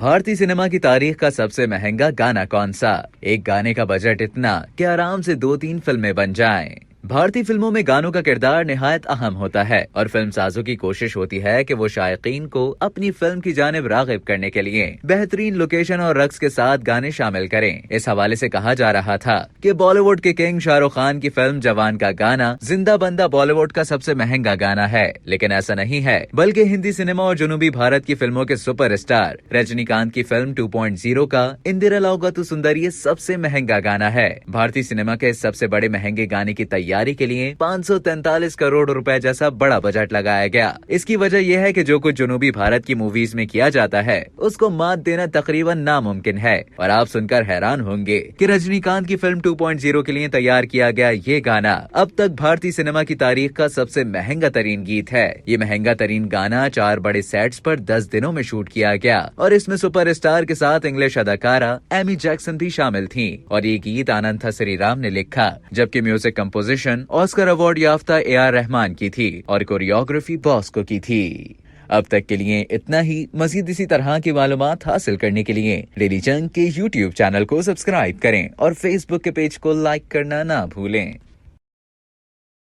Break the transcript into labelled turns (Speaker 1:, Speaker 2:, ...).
Speaker 1: भारतीय सिनेमा की तारीख का सबसे महंगा गाना कौन सा? एक गाने का बजट इतना कि आराम से 2-3 फिल्में बन जाएं। भारतीय फिल्मों में गानों का किरदार निहायत अहम होता है और फिल्मसाजों की कोशिश होती है कि वो शायकीन को अपनी फिल्म की जानिब रागिब करने के लिए बेहतरीन लोकेशन और रक्स के साथ गाने शामिल करें। इस हवाले से कहा जा रहा था कि बॉलीवुड के किंग शाहरुख खान की फिल्म जवान का गाना जिंदा बंदा बॉलीवुड का सबसे महंगा गाना है, लेकिन ऐसा नहीं है, बल्कि हिंदी सिनेमा और जनूबी भारत की फिल्मों के सुपरस्टार रजनीकांत की फिल्म 2.0 का इंदिरा लाउगातु सुंदरी सबसे महंगा गाना है। भारतीय सिनेमा के सबसे बड़े महंगे गाने की तैयारी के लिए 543 करोड़ रुपए जैसा बड़ा बजट लगाया गया। इसकी वजह यह है कि जो कुछ जनूबी भारत की मूवीज में किया जाता है उसको मात देना तकरीबन नामुमकिन है। और आप सुनकर हैरान होंगे कि रजनीकांत की फिल्म 2.0 के लिए तैयार किया गया ये गाना अब तक भारतीय सिनेमा की तारीख का सबसे महंगा तरीन गीत है। ये महंगा तरीन गाना 4 बड़े सेट्स पर 10 दिनों में शूट किया गया और इसमें सुपरस्टार के साथ इंग्लिश अदाकारा एमी जैक्सन भी शामिल थी। और ये गीत अनंथा श्रीराम ने लिखा, जबकि म्यूजिक कंपोजिशन ऑस्कर अवार्ड याफ्ता AR रहमान की थी और कोरियोग्राफी बॉस्को की थी। अब तक के लिए इतना ही। मजीद इसी तरह की मालूमात हासिल करने के लिए डेली जंग के YouTube चैनल को सब्सक्राइब करें और Facebook के पेज को लाइक करना ना भूलें।